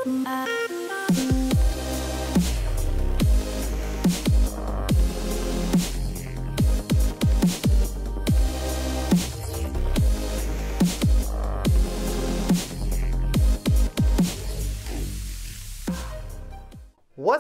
What's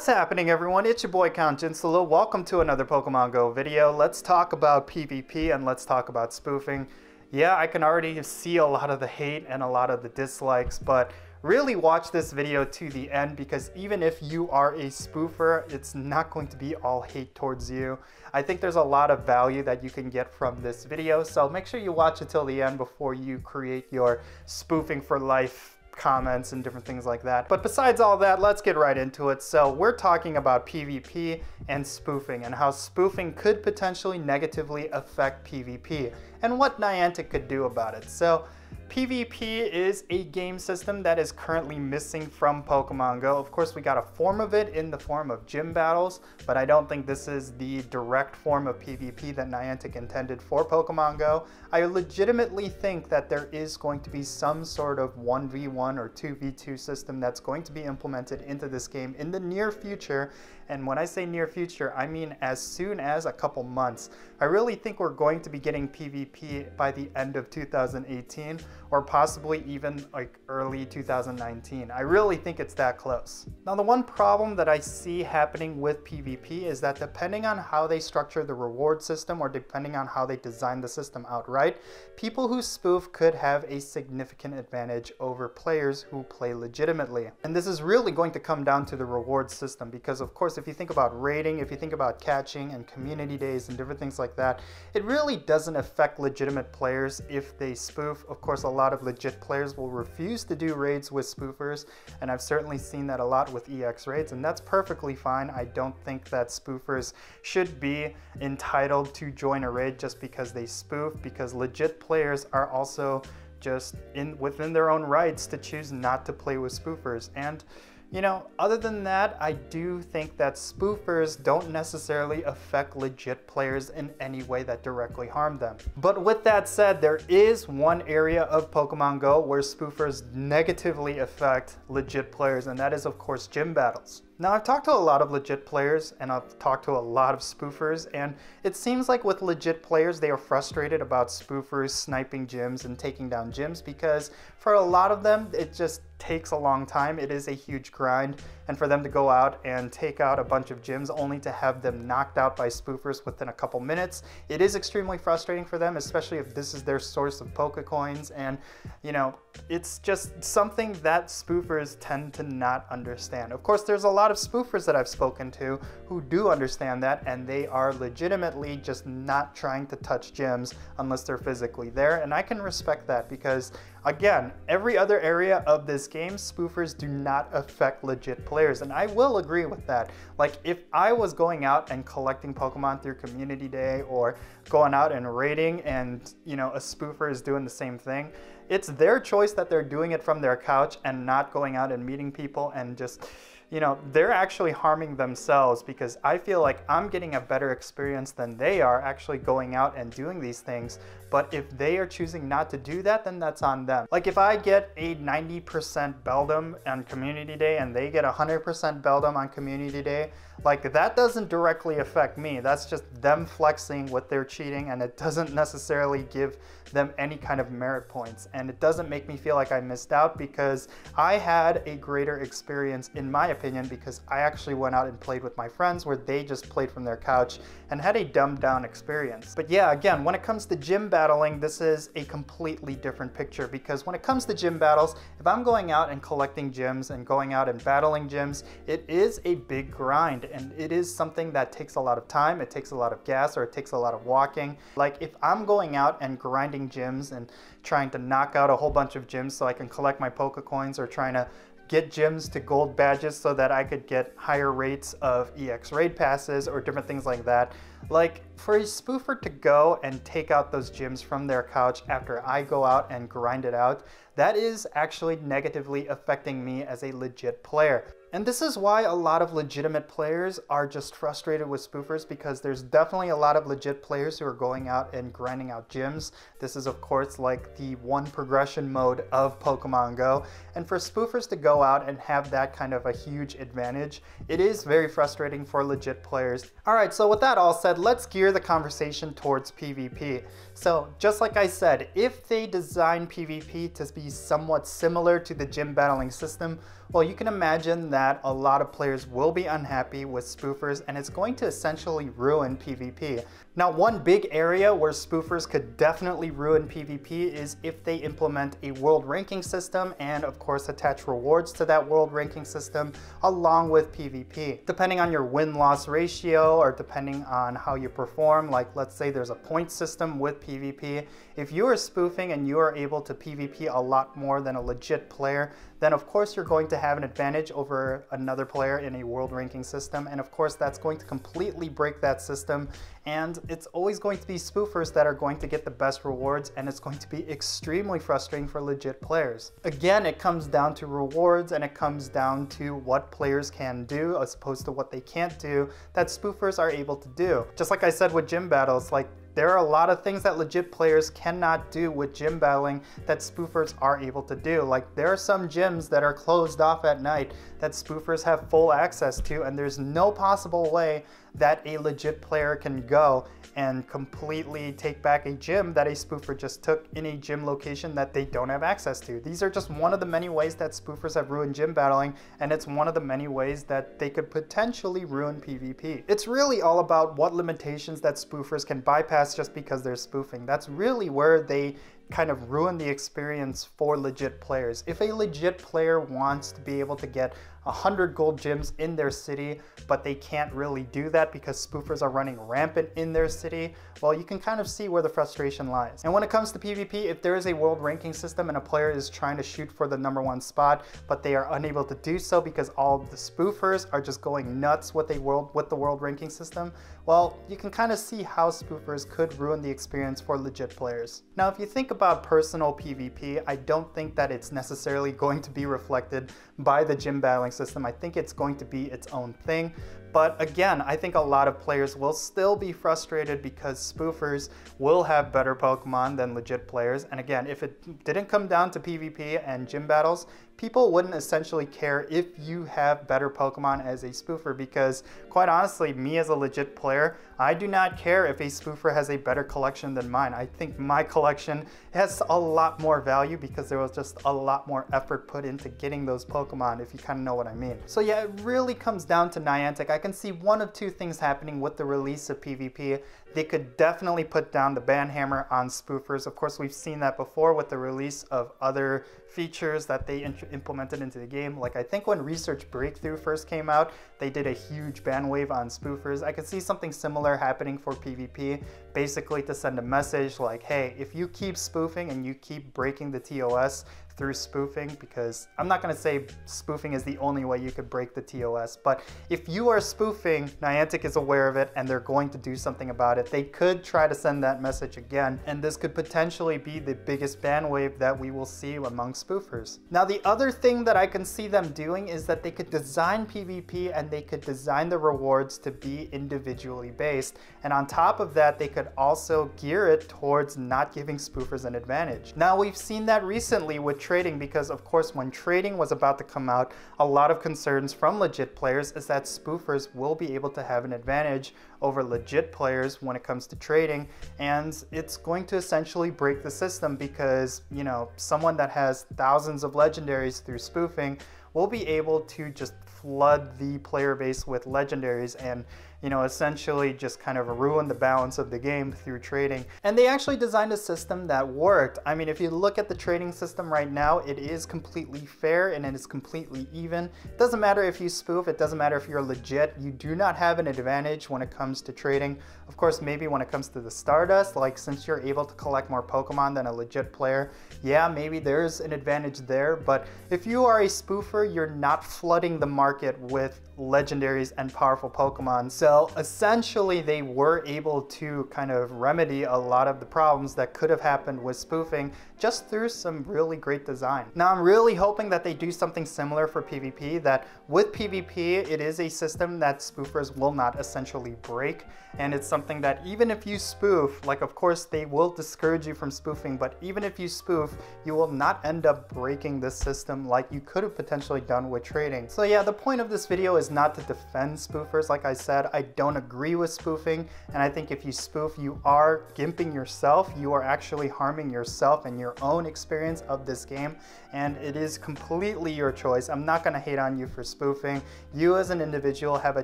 happening, everyone? It's your boy Count Jinsolo. Welcome to another Pokemon Go video. Let's talk about PvP and let's talk about spoofing. Yeah, I can already see a lot of the hate and a lot of the dislikes, but really watch this video to the end, because even if you are a spoofer, it's not going to be all hate towards you. I think there's a lot of value that you can get from this video, so make sure you watch it till the end before you create your spoofing for life comments and different things like that. But besides all that, let's get right into it. So we're talking about PvP and spoofing and how spoofing could potentially negatively affect PvP and what Niantic could do about it. So PvP is a game system that is currently missing from Pokemon Go. Of course, we got a form of it in the form of gym battles, but I don't think this is the direct form of PvP that Niantic intended for Pokemon Go. I legitimately think that there is going to be some sort of 1v1 or 2v2 system that's going to be implemented into this game in the near future. And when I say near future, I mean as soon as a couple months. I really think we're going to be getting PvP by the end of 2018 or possibly even like early 2019. I really think it's that close. Now, the one problem that I see happening with PvP is that depending on how they structure the reward system or depending on how they design the system outright, people who spoof could have a significant advantage over players who play legitimately. And this is really going to come down to the reward system, because of course, if you think about raiding, if you think about catching and community days and different things like that, it really doesn't affect legitimate players if they spoof. Of course, a lot of legit players will refuse to do raids with spoofers, and I've certainly seen that a lot with EX raids, and that's perfectly fine. I don't think that spoofers should be entitled to join a raid just because they spoof, because legit players are also just within their own rights to choose not to play with spoofers. And you know, other than that, I do think that spoofers don't necessarily affect legit players in any way that directly harm them. But with that said, there is one area of Pokemon Go where spoofers negatively affect legit players, and that is, of course, gym battles. Now, I've talked to a lot of legit players and I've talked to a lot of spoofers, and it seems like with legit players, they are frustrated about spoofers sniping gyms and taking down gyms, because for a lot of them, it just takes a long time. It is a huge grind, and for them to go out and take out a bunch of gyms only to have them knocked out by spoofers within a couple minutes, it is extremely frustrating for them, especially if this is their source of Pokecoins. And you know, it's just something that spoofers tend to not understand. Of course, there's a lot of spoofers that I've spoken to who do understand that, and they are legitimately just not trying to touch gyms unless they're physically there, and I can respect that, because again, every other area of this game, spoofers do not affect legit players, and I will agree with that. Like, if I was going out and collecting Pokemon through Community Day or going out and raiding, and you know, a spoofer is doing the same thing, it's their choice that they're doing it from their couch and not going out and meeting people, and just, you know, they're actually harming themselves, because I feel like I'm getting a better experience than they are actually going out and doing these things. But if they are choosing not to do that, then that's on them. Like, if I get a 90% Beldum on Community Day and they get 100% Beldum on Community Day, like, that doesn't directly affect me. That's just them flexing what they're cheating, and it doesn't necessarily give them any kind of merit points. And it doesn't make me feel like I missed out, because I had a greater experience, in my opinion, because I actually went out and played with my friends where they just played from their couch and had a dumbed down experience. But yeah, again, when it comes to gym battling, this is a completely different picture, because when it comes to gym battles, if I'm going out and collecting gyms and going out and battling gyms, it is a big grind, and it is something that takes a lot of time, it takes a lot of gas, or it takes a lot of walking. Like, if I'm going out and grinding gyms and trying to knock out a whole bunch of gyms so I can collect my Pokecoins, or trying to get gyms to gold badges so that I could get higher rates of EX raid passes or different things like that, Like, for a spoofer to go and take out those gems from their couch after I go out and grind it out, that is actually negatively affecting me as a legit player. And this is why a lot of legitimate players are just frustrated with spoofers, because there's definitely a lot of legit players who are going out and grinding out gyms. This is of course like the one progression mode of Pokemon Go. And for spoofers to go out and have that kind of a huge advantage, it is very frustrating for legit players. Alright, so with that all said, let's gear the conversation towards PvP. So just like I said, if they design PvP to be somewhat similar to the gym battling system, well, you can imagine that a lot of players will be unhappy with spoofers, and it's going to essentially ruin PvP. Now, one big area where spoofers could definitely ruin PvP is if they implement a world ranking system and of course attach rewards to that world ranking system along with PvP. Depending on your win-loss ratio or depending on how you perform, like let's say there's a point system with PvP, if you are spoofing and you are able to PvP a lot more than a legit player, then of course you're going to have an advantage over another player in a world ranking system, and of course that's going to completely break that system, and it's always going to be spoofers that are going to get the best rewards, and it's going to be extremely frustrating for legit players. Again, it comes down to rewards, and it comes down to what players can do as opposed to what they can't do that spoofers are able to do. Just like I said with gym battles, like there are a lot of things that legit players cannot do with gym battling that spoofers are able to do. Like there are some gyms that are closed off at night that spoofers have full access to, and there's no possible way that a legit player can go and completely take back a gym that a spoofer just took in a gym location that they don't have access to. These are just one of the many ways that spoofers have ruined gym battling, and it's one of the many ways that they could potentially ruin PvP. It's really all about what limitations that spoofers can bypass just because they're spoofing. That's really where they kind of ruin the experience for legit players. If a legit player wants to be able to get 100 gold gyms in their city, but they can't really do that because spoofers are running rampant in their city, well, you can kind of see where the frustration lies. And when it comes to PvP, if there is a world ranking system and a player is trying to shoot for the #1 spot, but they are unable to do so because all of the spoofers are just going nuts with the world ranking system, well, you can kind of see how spoofers could ruin the experience for legit players. Now, if you think about personal PvP, I don't think that it's necessarily going to be reflected by the gym battling system. I think it's going to be its own thing. But again, I think a lot of players will still be frustrated because spoofers will have better Pokemon than legit players. And again, if it didn't come down to PvP and gym battles, people wouldn't essentially care if you have better Pokemon as a spoofer, because quite honestly, me as a legit player, I do not care if a spoofer has a better collection than mine. I think my collection has a lot more value because there was just a lot more effort put into getting those Pokemon, if you kind of know what I mean. So yeah, it really comes down to Niantic. I can see one of two things happening with the release of PvP. They could definitely put down the ban hammer on spoofers. Of course, we've seen that before with the release of other features that they implemented into the game. Like I think when Research Breakthrough first came out, they did a huge ban wave on spoofers. I could see something similar happening for PvP, basically to send a message like, hey, if you keep spoofing and you keep breaking the TOS through spoofing, because I'm not going to say spoofing is the only way you could break the TOS, but if you are spoofing, Niantic is aware of it and they're going to do something about it. They could try to send that message again, and this could potentially be the biggest ban wave that we will see among spoofers. Now, the other thing that I can see them doing is that they could design PvP and they could design the rewards to be individually based, and on top of that, they could also gear it towards not giving spoofers an advantage. Now, we've seen that recently with trading, because of course when trading was about to come out, a lot of concerns from legit players is that spoofers will be able to have an advantage over legit players when it comes to trading, and it's going to essentially break the system because, you know, someone that has thousands of legendaries through spoofing will be able to just flood the player base with legendaries and, you know, essentially just kind of ruin the balance of the game through trading. And they actually designed a system that worked. I mean, if you look at the trading system right now, it is completely fair and it is completely even. It doesn't matter if you spoof, it doesn't matter if you're legit, you do not have an advantage when it comes to trading. Of course, maybe when it comes to the Stardust, like since you're able to collect more Pokemon than a legit player, yeah, maybe there's an advantage there, but if you are a spoofer, you're not flooding the market with legendaries and powerful Pokemon. So Well, essentially they were able to kind of remedy a lot of the problems that could have happened with spoofing just through some really great design. Now I'm really hoping that they do something similar for PvP, that with PvP it is a system that spoofers will not essentially break, and it's something that even if you spoof, like of course they will discourage you from spoofing, but even if you spoof, you will not end up breaking this system like you could have potentially done with trading. So yeah, the point of this video is not to defend spoofers. Like I said, I don't agree with spoofing, and I think if you spoof, you are gimping yourself. You are actually harming yourself and your own experience of this game, and it is completely your choice. I'm not gonna hate on you for spoofing. You as an individual have a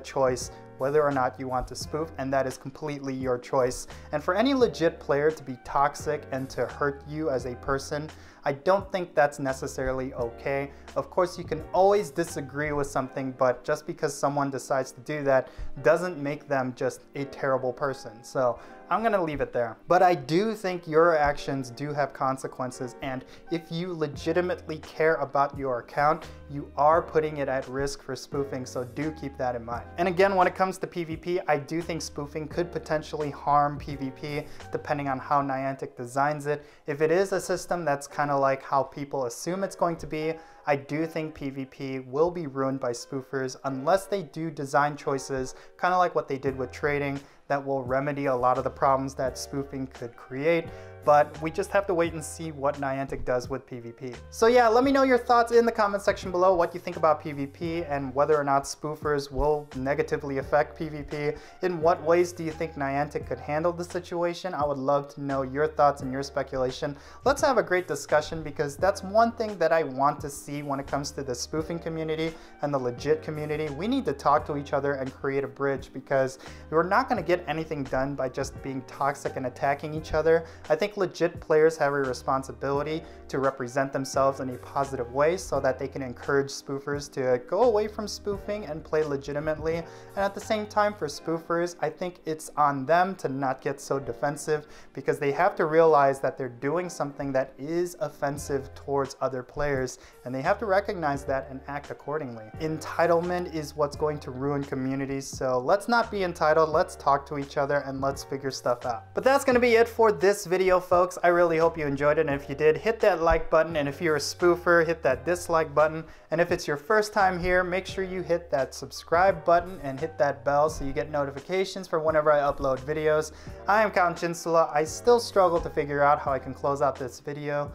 choice whether or not you want to spoof, and that is completely your choice. And for any legit player to be toxic and to hurt you as a person, I don't think that's necessarily okay. Of course, you can always disagree with something, but just because someone decides to do that doesn't make them just a terrible person. So I'm gonna leave it there. But I do think your actions do have consequences, and if you legitimately care about your account, you are putting it at risk for spoofing, so do keep that in mind. And again, when it comes to PvP, I do think spoofing could potentially harm PvP depending on how Niantic designs it. If it is a system that's kind of like how people assume it's going to be, I do think PvP will be ruined by spoofers unless they do design choices, kind of like what they did with trading, that will remedy a lot of the problems that spoofing could create. But we just have to wait and see what Niantic does with PvP. So yeah, let me know your thoughts in the comment section below, what you think about PvP and whether or not spoofers will negatively affect PvP. In what ways do you think Niantic could handle the situation? I would love to know your thoughts and your speculation. Let's have a great discussion, because that's one thing that I want to see when it comes to the spoofing community and the legit community. We need to talk to each other and create a bridge, because we're not going to get anything done by just being toxic and attacking each other. I think legit players have a responsibility to represent themselves in a positive way so that they can encourage spoofers to go away from spoofing and play legitimately. And at the same time, for spoofers, I think it's on them to not get so defensive, because they have to realize that they're doing something that is offensive towards other players, and they have to recognize that and act accordingly. Entitlement is what's going to ruin communities, so let's not be entitled. Let's talk to each other and let's figure stuff out. But that's gonna be it for this video, folks. I really hope you enjoyed it, and if you did, hit that like button, and if you're a spoofer, hit that dislike button, and if it's your first time here, make sure you hit that subscribe button and hit that bell so you get notifications for whenever I upload videos. I am Count Jinsula. I still struggle to figure out how I can close out this video,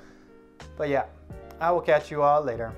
but yeah, I will catch you all later.